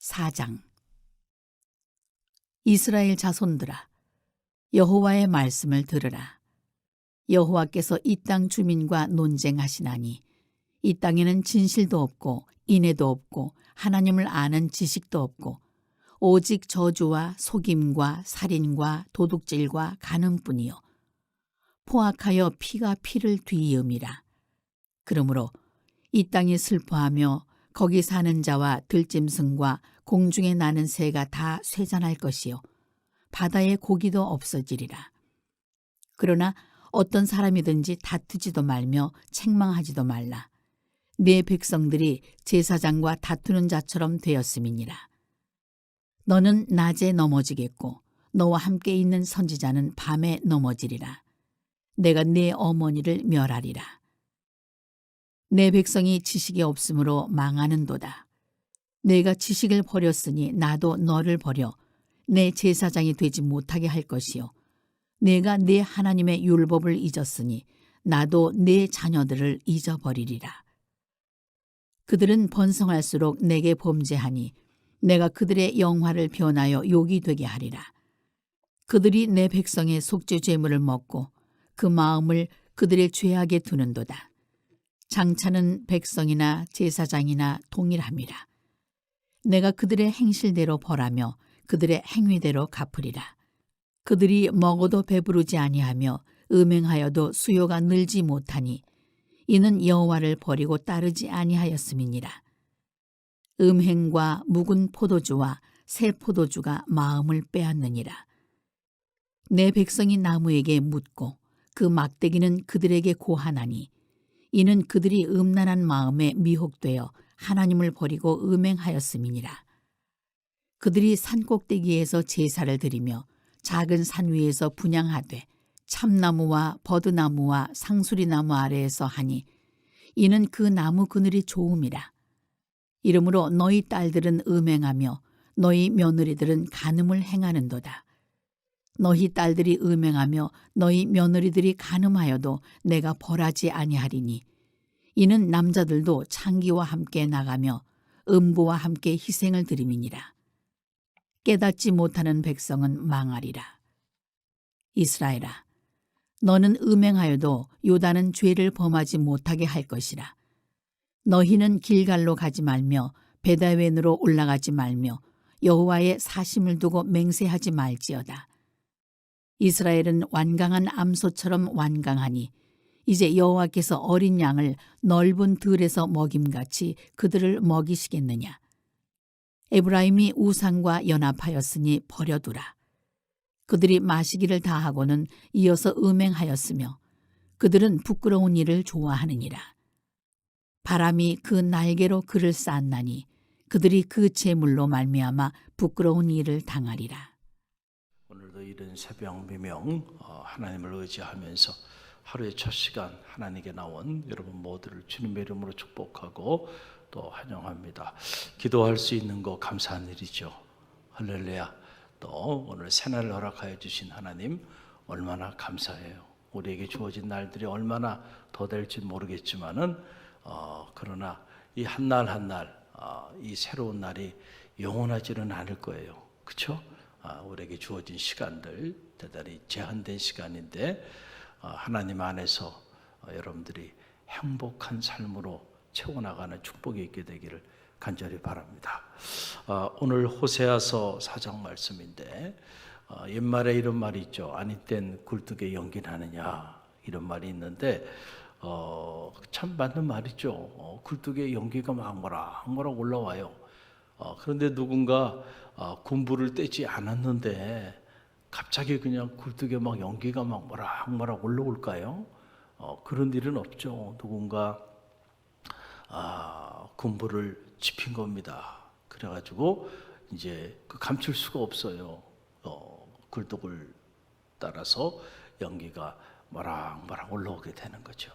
4장. 이스라엘 자손들아, 여호와의 말씀을 들으라. 여호와께서 이 땅 주민과 논쟁하시나니 이 땅에는 진실도 없고 인애도 없고 하나님을 아는 지식도 없고 오직 저주와 속임과 살인과 도둑질과 간음뿐이요 포악하여 피가 피를 뒤이음이라. 그러므로 이 땅이 슬퍼하며 거기 사는 자와 들짐승과 공중에 나는 새가 다 쇠잔할 것이요 바다의 고기도 없어지리라. 그러나 어떤 사람이든지 다투지도 말며 책망하지도 말라. 네 백성들이 제사장과 다투는 자처럼 되었음이니라. 너는 낮에 넘어지겠고 너와 함께 있는 선지자는 밤에 넘어지리라. 내가 네 어머니를 멸하리라. 내 백성이 지식이 없으므로 망하는도다. 내가 지식을 버렸으니 나도 너를 버려 내 제사장이 되지 못하게 할 것이요 내가 네 하나님의 율법을 잊었으니 나도 네 자녀들을 잊어버리리라. 그들은 번성할수록 내게 범죄하니 내가 그들의 영화를 변하여 욕이 되게 하리라. 그들이 내 백성의 속죄 제물을 먹고 그 마음을 그들의 죄악에 두는도다. 장차는 백성이나 제사장이나 동일함이라. 내가 그들의 행실대로 벌하며 그들의 행위대로 갚으리라. 그들이 먹어도 배부르지 아니하며 음행하여도 수요가 늘지 못하니 이는 여호와를 버리고 따르지 아니하였음이니라. 음행과 묵은 포도주와 새 포도주가 마음을 빼앗느니라. 내 백성이 나무에게 묻고 그 막대기는 그들에게 고하나니 이는 그들이 음란한 마음에 미혹되어 하나님을 버리고 음행하였음이니라. 그들이 산꼭대기에서 제사를 드리며 작은 산 위에서 분향하되 참나무와 버드나무와 상수리나무 아래에서 하니 이는 그 나무 그늘이 좋음이라. 이러므로 너희 딸들은 음행하며 너희 며느리들은 간음을 행하는도다. 너희 딸들이 음행하며 너희 며느리들이 간음하여도 내가 벌하지 아니하리니 이는 남자들도 창기와 함께 나가며 음부와 함께 희생을 드림이니라. 깨닫지 못하는 백성은 망하리라. 이스라엘아, 너는 음행하여도 요단은 죄를 범하지 못하게 할 것이라. 너희는 길갈로 가지 말며 베다웬으로 올라가지 말며 여호와의 사심을 두고 맹세하지 말지어다. 이스라엘은 완강한 암소처럼 완강하니 이제 여호와께서 어린 양을 넓은 들에서 먹임같이 그들을 먹이시겠느냐. 에브라임이 우상과 연합하였으니 버려두라. 그들이 마시기를 다하고는 이어서 음행하였으며 그들은 부끄러운 일을 좋아하느니라. 바람이 그 날개로 그를 쌓나니 그들이 그 재물로 말미암아 부끄러운 일을 당하리라. 오늘도 이른 새벽 미명 하나님을 의지하면서 하루의 첫 시간 하나님께 나온 여러분 모두를 주님의 이름으로 축복하고 또 환영합니다. 기도할 수 있는 거 감사한 일이죠. 할렐루야. 또 오늘 새날을 허락하여 주신 하나님 얼마나 감사해요. 우리에게 주어진 날들이 얼마나 더 될지 모르겠지만은 그러나 이 한 날 한 날 이 새로운 날이 영원하지는 않을 거예요. 그렇죠? 우리에게 주어진 시간들 대단히 제한된 시간인데 하나님 안에서 여러분들이 행복한 삶으로 채워나가는 축복이 있게 되기를 간절히 바랍니다. 오늘 호세아서 4장 말씀인데 옛말에 이런 말이 있죠. 아니 땐 굴뚝에 연기 나느냐 이런 말이 있는데 참 맞는 말이죠. 굴뚝에 연기가 막 모락 올라와요. 그런데 누군가 군부를 떼지 않았는데 갑자기 그냥 굴뚝에 막 연기가 막 모락 올라올까요? 그런 일은 없죠. 누군가 군부를 지핀 겁니다. 그래가지고 이제 그 감출 수가 없어요. 굴뚝을 따라서 연기가 모락 올라오게 되는 거죠.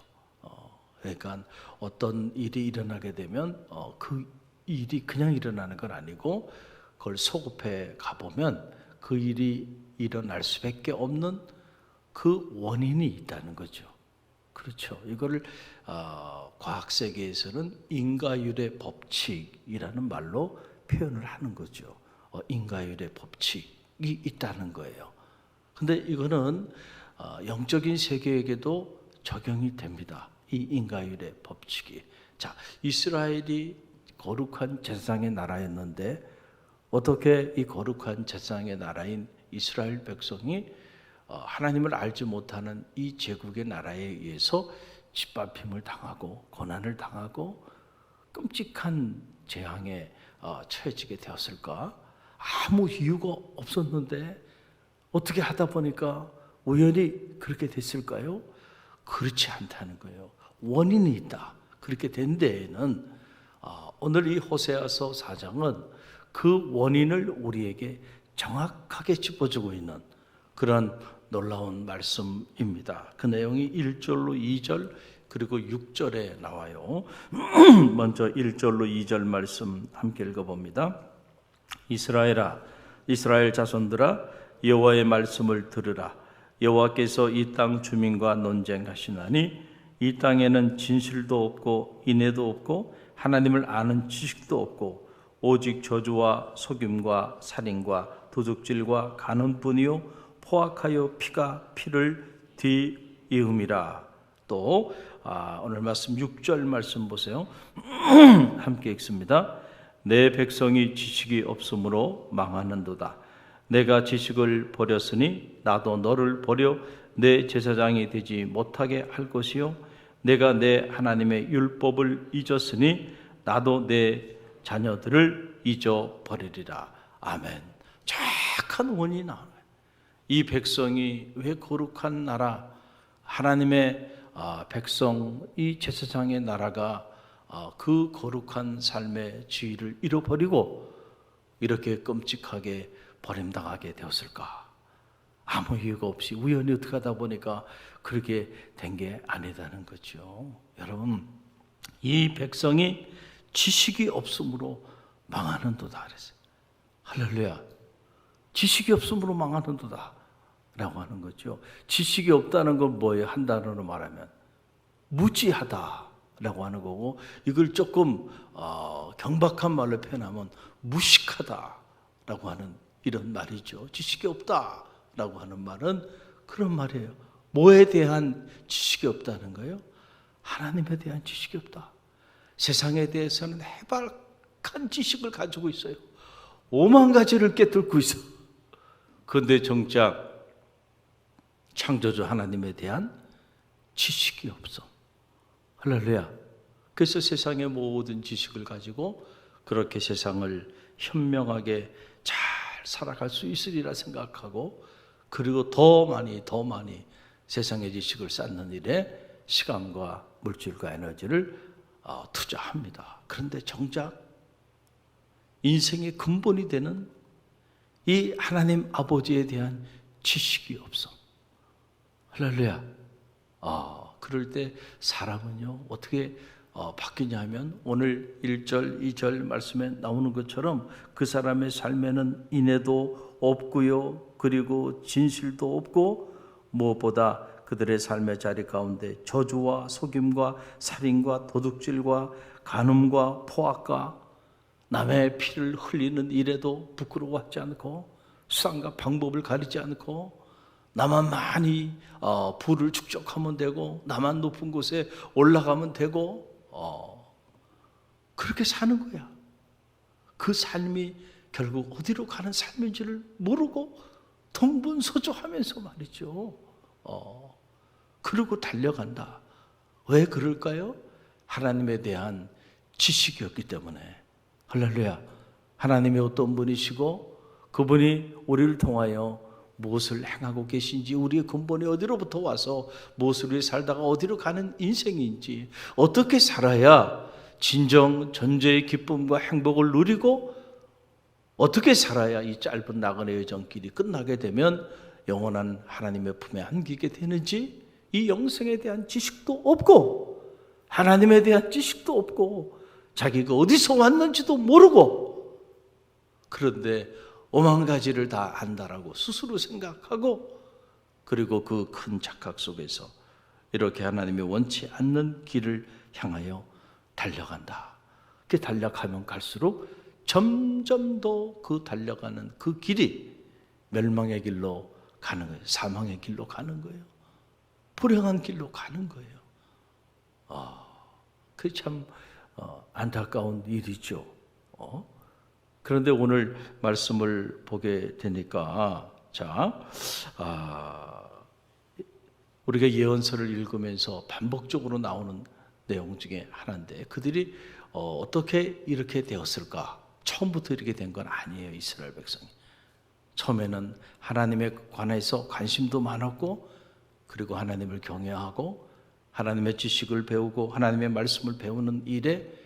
그러니까 어떤 일이 일어나게 되면 그 일이 그냥 일어나는 건 아니고 그걸 소급해 가보면 그 일이 일어날 수밖에 없는 그 원인이 있다는 거죠. 그렇죠. 이거를 과학 세계에서는 인과율의 법칙이라는 말로 표현을 하는 거죠. 인과율의 법칙이 있다는 거예요. 근데 이거는 영적인 세계에게도 적용이 됩니다. 이 인과율의 법칙이. 자, 이스라엘이 거룩한 제사장의 나라였는데 어떻게 이 거룩한 제사장의 나라인 이스라엘 백성이 하나님을 알지 못하는 이 제국의 나라에 의해서 짓밟힘을 당하고 고난을 당하고 끔찍한 재앙에 처해지게 되었을까? 아무 이유가 없었는데 어떻게 하다 보니까 우연히 그렇게 됐을까요? 그렇지 않다는 거예요. 원인이 있다. 그렇게 된 데에는 오늘 이 호세아서 4장은 그 원인을 우리에게 정확하게 짚어주고 있는 그런 놀라운 말씀입니다. 그 내용이 1절로 2절 그리고 6절에 나와요. 먼저 1절로 2절 말씀 함께 읽어봅니다. 이스라엘아, 이스라엘 자손들아, 여호와의 말씀을 들으라. 여호와께서 이 땅 주민과 논쟁하시나니 이 땅에는 진실도 없고 인애도 없고 하나님을 아는 지식도 없고 오직 저주와 속임과 살인과 도둑질과 간음뿐이요 포악하여 피가 피를 뒤이음이라. 또 오늘 말씀 6절 말씀 보세요. 함께 읽습니다. 내 백성이 지식이 없으므로 망하는도다. 내가 지식을 버렸으니 나도 너를 버려 내 제사장이 되지 못하게 할 것이요 내가 내 하나님의 율법을 잊었으니 나도 내 자녀들을 잊어버리리라. 아멘. 정확한 원인이 나와요. 이 백성이 왜 거룩한 나라 하나님의 백성 이 제사장의 나라가 그 거룩한 삶의 지위를 잃어버리고 이렇게 끔찍하게 버림당하게 되었을까? 아무 이유가 없이 우연히 어떻게 하다 보니까 그렇게 된 게 아니다는 거죠. 여러분, 이 백성이 지식이 없으므로 망하는도다 그랬어요. 할렐루야. 지식이 없으므로 망하는도다 라고 하는 거죠. 지식이 없다는 건 뭐예요? 한 단어로 말하면 무지하다 라고 하는 거고, 이걸 조금 경박한 말로 표현하면 무식하다 라고 하는 이런 말이죠. 지식이 없다 라고 하는 말은 그런 말이에요. 뭐에 대한 지식이 없다는 거예요? 하나님에 대한 지식이 없다. 세상에 대해서는 해박한 지식을 가지고 있어요. 오만 가지를 꿰뚫고 있어. 그런데 정작 창조주 하나님에 대한 지식이 없어. 할렐루야. 그래서 세상의 모든 지식을 가지고 그렇게 세상을 현명하게 잘 살아갈 수 있으리라 생각하고, 그리고 더 많이 세상의 지식을 쌓는 일에 시간과 물질과 에너지를 투자합니다. 그런데 정작 인생의 근본이 되는 이 하나님 아버지에 대한 지식이 없어. 할렐루야. 그럴 때 사람은요 어떻게 바뀌냐면 오늘 1절 2절 말씀에 나오는 것처럼 그 사람의 삶에는 인애도 없고요, 그리고 진실도 없고, 무엇보다 그들의 삶의 자리 가운데 저주와 속임과 살인과 도둑질과 간음과 포악과 남의 피를 흘리는 일에도 부끄러워하지 않고, 수단과 방법을 가리지 않고, 나만 많이 부를 축적하면 되고, 나만 높은 곳에 올라가면 되고, 그렇게 사는 거야. 그 삶이 결국 어디로 가는 삶인지를 모르고 동분서주하면서 말이죠. 그러고 달려간다. 왜 그럴까요? 하나님에 대한 지식이 없기 때문에. 할렐루야. 하나님이 어떤 분이시고 그분이 우리를 통하여 무엇을 행하고 계신지, 우리의 근본이 어디로부터 와서 무엇을 위해 살다가 어디로 가는 인생인지, 어떻게 살아야 진정 전제의 기쁨과 행복을 누리고, 어떻게 살아야 이 짧은 나그네 여정길이 끝나게 되면 영원한 하나님의 품에 안기게 되는지, 이 영생에 대한 지식도 없고 하나님에 대한 지식도 없고 자기가 어디서 왔는지도 모르고, 그런데 오만 가지를 다 안다라고 스스로 생각하고, 그리고 그 큰 착각 속에서 이렇게 하나님이 원치 않는 길을 향하여 달려간다. 그렇게 달려가면 갈수록 점점 더 그 달려가는 그 길이 멸망의 길로 가는 거예요. 사망의 길로 가는 거예요. 불행한 길로 가는 거예요. 그게 참 안타까운 일이죠. 그런데 오늘 말씀을 보게 되니까 우리가 예언서를 읽으면서 반복적으로 나오는 내용 중에 하나인데 그들이 어떻게 이렇게 되었을까? 처음부터 이렇게 된 건 아니에요. 이스라엘 백성이. 처음에는 하나님에 관해서 관심도 많았고 그리고 하나님을 경외하고 하나님의 지식을 배우고 하나님의 말씀을 배우는 일에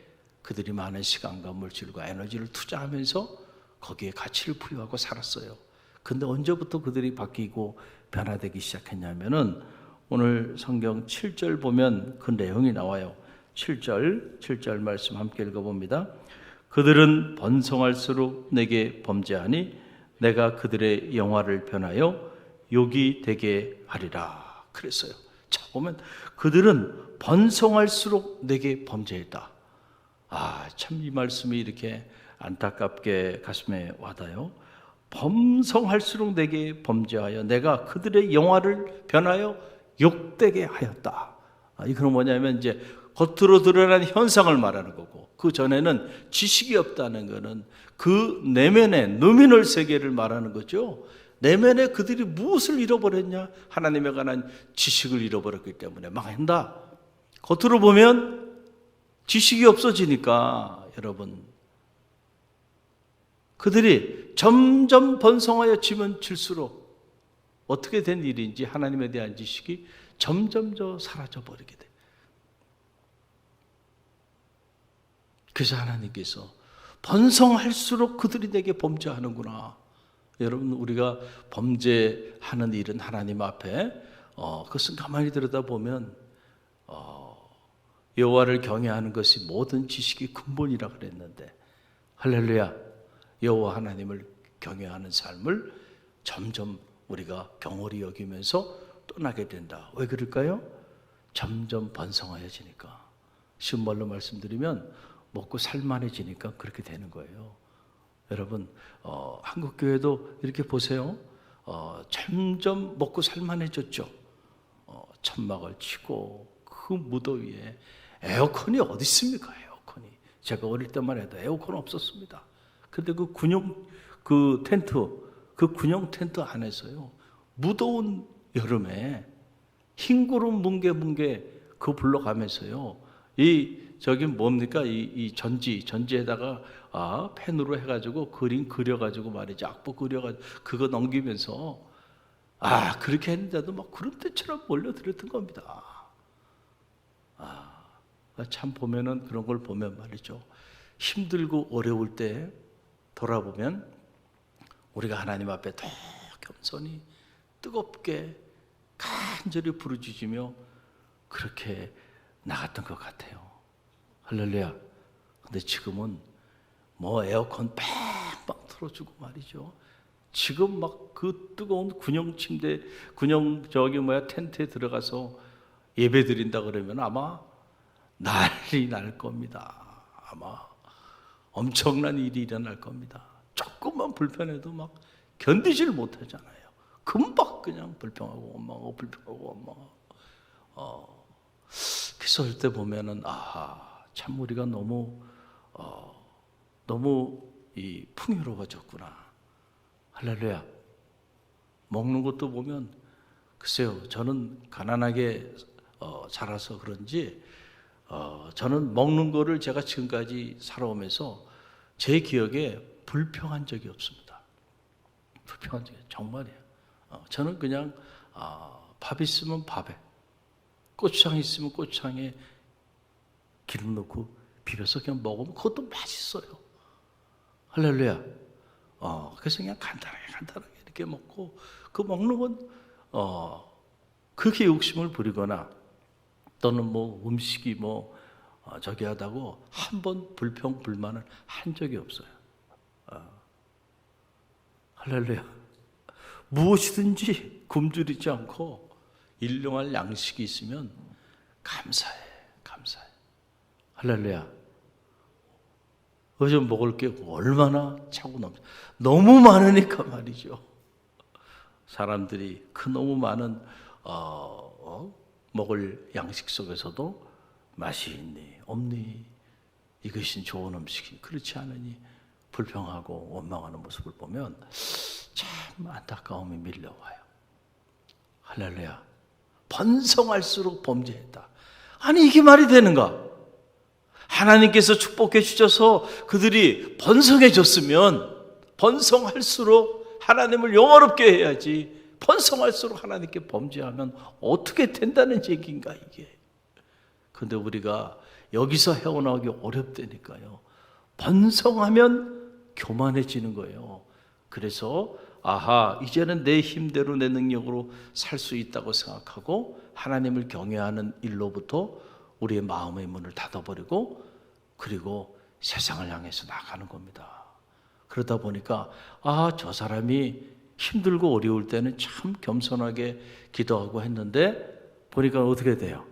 그들이 많은 시간과 물질과 에너지를 투자하면서 거기에 가치를 부여하고 살았어요. 근데 언제부터 그들이 바뀌고 변화되기 시작했냐면은 오늘 성경 7절 보면 그 내용이 나와요. 7절 말씀 함께 읽어봅니다. 그들은 번성할수록 내게 범죄하니 내가 그들의 영화를 변하여 욕이 되게 하리라 그랬어요. 자 보면 그들은 번성할수록 내게 범죄했다. 참 이 말씀이 이렇게 안타깝게 가슴에 와닿아요. 범성할수록 내게 범죄하여 내가 그들의 영화를 변하여 욕되게 하였다. 이건 뭐냐면 이제 겉으로 드러난 현상을 말하는 거고 그 전에는 지식이 없다는 것은 그 내면의 누미널 세계를 말하는 거죠. 내면에 그들이 무엇을 잃어버렸냐? 하나님에 관한 지식을 잃어버렸기 때문에 망한다. 겉으로 보면 지식이 없어지니까 여러분 그들이 점점 번성하여 지면 질수록 어떻게 된 일인지 하나님에 대한 지식이 점점 더 사라져버리게 돼요. 그래서 하나님께서 번성할수록 그들이 내게 범죄하는구나. 여러분 우리가 범죄하는 일은 하나님 앞에 그것은 가만히 들여다보면 여호와를 경외하는 것이 모든 지식의 근본이라 그랬는데 할렐루야 여호와 하나님을 경외하는 삶을 점점 우리가 경홀히 여기면서 떠나게 된다. 왜 그럴까요? 점점 번성하여지니까 쉬운 말로 말씀드리면 먹고 살만해지니까 그렇게 되는 거예요. 여러분 한국교회도 이렇게 보세요. 점점 먹고 살만해졌죠. 천막을 치고 그 무더위에 에어컨이 어디 있습니까? 에어컨이 제가 어릴 때만 해도 에어컨 없었습니다. 근데 그 군용 텐트 안에서요 무더운 여름에 흰구름 뭉게뭉게 그 불러가면서요 저기 뭡니까 이 전지에다가 펜으로 해가지고 그림 그려가지고 말이죠. 악보 그려가지고 그거 넘기면서 그렇게 했는데도 막 구름대처럼 몰려들었던 겁니다. 참 보면은 그런 걸 보면 말이죠. 힘들고 어려울 때 돌아보면 우리가 하나님 앞에 더 겸손히 뜨겁게 간절히 부르짖으며 그렇게 나갔던 것 같아요. 할렐루야. 근데 지금은 뭐 에어컨 빵빵 틀어주고 말이죠. 지금 막 그 뜨거운 군용 침대, 텐트에 들어가서 예배 드린다 그러면 아마 난리 날 겁니다. 아마 엄청난 일이 일어날 겁니다. 조금만 불편해도 막 견디질 못하잖아요. 금방 그냥 불평하고 원망하고. 그래서 할 때 보면은 참 우리가 너무 이 풍요로워졌구나. 할렐루야. 먹는 것도 보면 글쎄요, 저는 가난하게 자라서 그런지 저는 먹는 거를 제가 지금까지 살아오면서 제 기억에 불평한 적이 없습니다. 불평한 적이 정말이에요. 저는 그냥 밥 있으면 밥에, 고추장 있으면 고추장에 기름 넣고 비벼서 그냥 먹으면 그것도 맛있어요. 할렐루야. 그래서 그냥 간단하게 이렇게 먹고 그 먹는 건 그렇게 욕심을 부리거나 또는 뭐 음식이 저기 하다고 한 번 불평 불만을 한 적이 없어요. 할렐루야. 무엇이든지 굶주리지 않고 일용할 양식이 있으면 감사해. 할렐루야. 요즘 먹을 게 얼마나 차고 넘쳐. 너무 많으니까 말이죠. 사람들이 그 너무 많은 먹을 양식 속에서도 맛이 있니 없니, 이것이 좋은 음식이 그렇지 않으니 불평하고 원망하는 모습을 보면 참 안타까움이 밀려와요. 할렐루야. 번성할수록 범죄했다. 아니 이게 말이 되는가? 하나님께서 축복해 주셔서 그들이 번성해졌으면 번성할수록 하나님을 영화롭게 해야지, 번성할수록 하나님께 범죄하면 어떻게 된다는 얘기인가 이게. 그런데 우리가 여기서 헤어나오기 어렵다니까요. 번성하면 교만해지는 거예요. 그래서 이제는 내 힘대로 내 능력으로 살 수 있다고 생각하고 하나님을 경외하는 일로부터 우리의 마음의 문을 닫아버리고 그리고 세상을 향해서 나가는 겁니다. 그러다 보니까 저 사람이 힘들고 어려울 때는 참 겸손하게 기도하고 했는데 보니까 어떻게 돼요?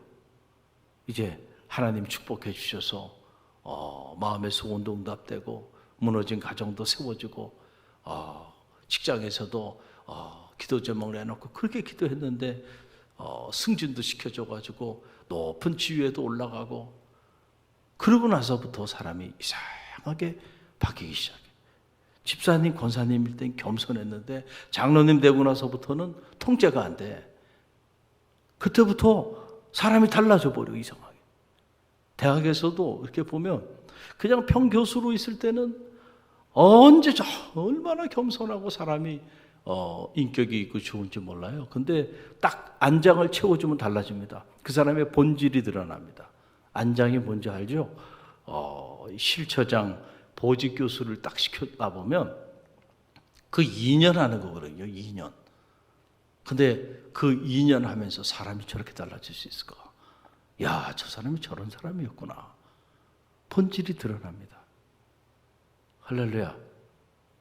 이제 하나님 축복해 주셔서 마음의 소원도 응답되고 무너진 가정도 세워지고 직장에서도 기도 제목을 해놓고 그렇게 기도했는데 승진도 시켜줘가지고 높은 지위에도 올라가고, 그러고 나서부터 사람이 이상하게 바뀌기 시작해. 집사님, 권사님일 땐 겸손했는데 장로님 되고 나서부터는 통제가 안 돼. 그때부터 사람이 달라져 버려, 이상하게. 대학에서도 이렇게 보면 그냥 평교수로 있을 때는 얼마나 겸손하고 사람이 인격이 있고 좋은지 몰라요. 근데 딱 안장을 채워주면 달라집니다. 그 사람의 본질이 드러납니다. 안장이 뭔지 알죠? 실처장 보직 교수를 딱 시켰다 보면 그 2년 하는 거거든요. 2년. 근데 그 2년 하면서 사람이 저렇게 달라질 수 있을까? 야, 저 사람이 저런 사람이었구나. 본질이 드러납니다. 할렐루야.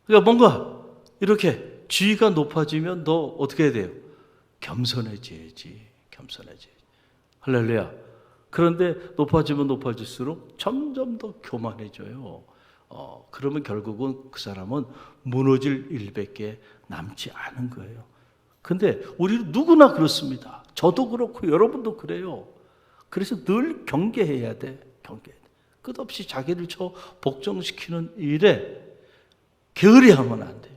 그러니까 뭔가 이렇게 지위가 높아지면 너 어떻게 해야 돼요? 겸손해져야지. 겸손해져야지. 할렐루야. 그런데 높아지면 높아질수록 점점 더 교만해져요. 그러면 결국은 그 사람은 무너질 일밖에 남지 않은 거예요. 근데 우리 누구나 그렇습니다. 저도 그렇고 여러분도 그래요. 그래서 늘 경계해야 돼. 경계. 끝없이 자기를 복종시키는 일에 게으리하면 안 돼요.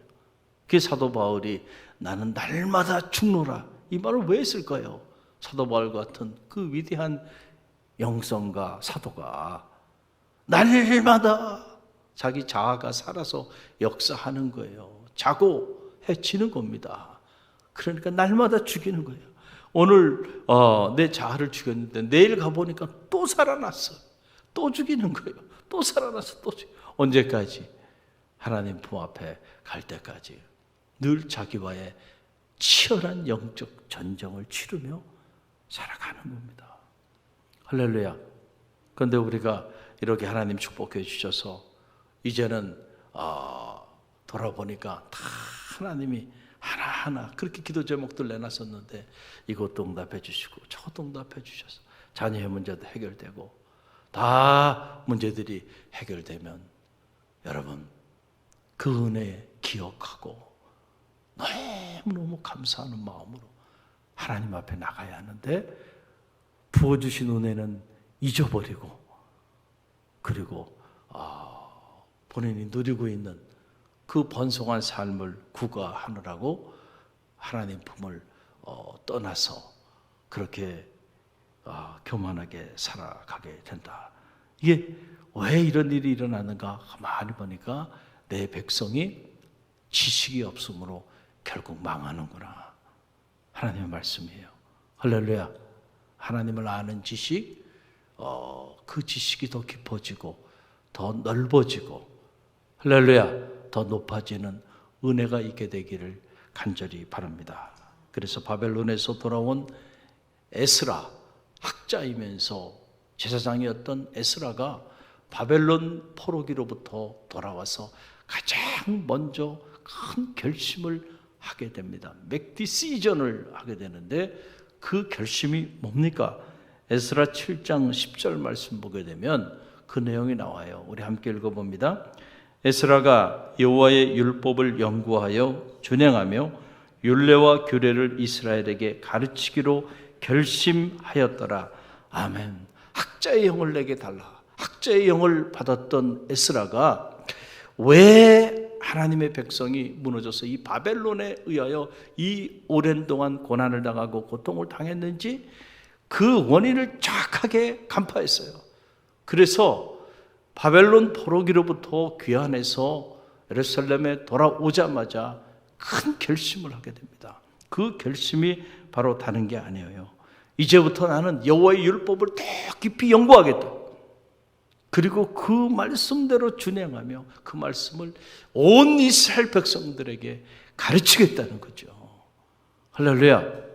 그래서 사도 바울이 나는 날마다 죽노라, 이 말을 왜 했을까요? 사도 바울 같은 그 위대한 영성가 사도가 날마다 자기 자아가 살아서 역사하는 거예요. 자고 해치는 겁니다. 그러니까 날마다 죽이는 거예요. 오늘 내 자아를 죽였는데 내일 가보니까 또 살아났어. 또 죽이는 거예요. 또 살아나서 또 언제까지? 하나님 품 앞에 갈 때까지 늘 자기와의 치열한 영적 전쟁을 치르며 살아가는 겁니다. 할렐루야. 그런데 우리가 이렇게 하나님 축복해 주셔서 이제는 돌아보니까 다 하나님이 하나하나 그렇게 기도 제목들 내놨었는데 이것도 응답해 주시고 저것도 응답해 주셔서 자녀의 문제도 해결되고 다 문제들이 해결되면 여러분 그 은혜 기억하고 너무너무 감사하는 마음으로 하나님 앞에 나가야 하는데 부어주신 은혜는 잊어버리고 그리고 본인이 누리고 있는 그 번성한 삶을 구가하느라고 하나님 품을 떠나서 그렇게 교만하게 살아가게 된다. 이게 왜 이런 일이 일어나는가 가만히 보니까 내 백성이 지식이 없으므로 결국 망하는구나. 하나님의 말씀이에요. 할렐루야. 하나님을 아는 지식, 그 지식이 더 깊어지고 더 넓어지고 할렐루야, 더 높아지는 은혜가 있게 되기를 간절히 바랍니다. 그래서 바벨론에서 돌아온 에스라, 학자이면서 제사장이었던 에스라가 바벨론 포로기로부터 돌아와서 가장 먼저 큰 결심을 하게 됩니다. 맥디시전을 하게 되는데 그 결심이 뭡니까? 에스라 7장 10절 말씀 보게 되면 그 내용이 나와요. 우리 함께 읽어봅니다. 에스라가 여호와의 율법을 연구하여 준행하며 율례와 규례를 이스라엘에게 가르치기로 결심하였더라. 아멘. 학자의 영을 내게 달라. 학자의 영을 받았던 에스라가 왜 하나님의 백성이 무너져서 이 바벨론에 의하여 이 오랜 동안 고난을 당하고 고통을 당했는지 그 원인을 정확하게 간파했어요. 그래서 바벨론 포로기로부터 귀환해서 예루살렘에 돌아오자마자 큰 결심을 하게 됩니다. 그 결심이 바로 다른 게 아니에요. 이제부터 나는 여호와의 율법을 더 깊이 연구하겠다. 그리고 그 말씀대로 준행하며 그 말씀을 온 이스라엘 백성들에게 가르치겠다는 거죠. 할렐루야.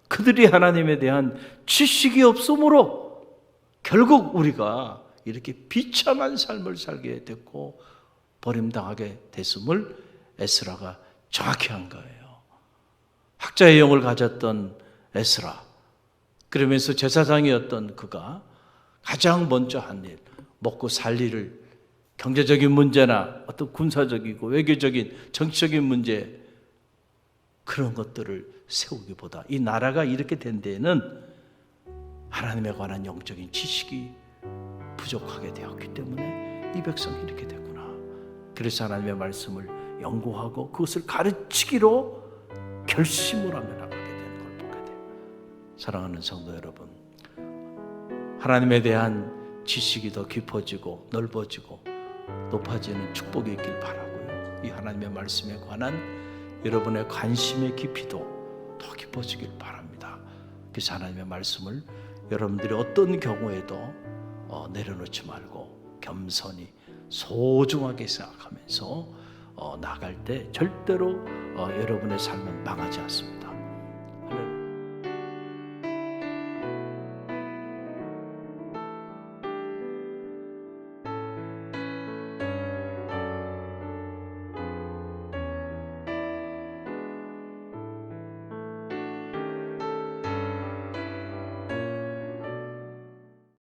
그들이 하나님에 대한 지식이 없으므로 결국 우리가 이렇게 비참한 삶을 살게 됐고 버림당하게 됐음을 에스라가 정확히 한 거예요. 학자의 영을 가졌던 에스라, 그러면서 제사장이었던 그가 가장 먼저 한 일, 먹고 살 일을, 경제적인 문제나 어떤 군사적이고 외교적인 정치적인 문제, 그런 것들을 세우기보다 이 나라가 이렇게 된 데에는 하나님에 관한 영적인 지식이 부족하게 되었기 때문에 이 백성이 이렇게 됐구나. 그래서 하나님의 말씀을 연구하고 그것을 가르치기로 결심을 하며 나가게 되는 걸 보게 돼요. 사랑하는 성도 여러분, 하나님에 대한 지식이 더 깊어지고 넓어지고 높아지는 축복이 있길 바라고요. 이 하나님의 말씀에 관한 여러분의 관심의 깊이도 더 깊어지길 바랍니다. 그래서 하나님의 말씀을 여러분들이 어떤 경우에도 내려놓지 말고 겸손히 소중하게 생각하면서 나갈 때 절대로 여러분의 삶은 망하지 않습니다.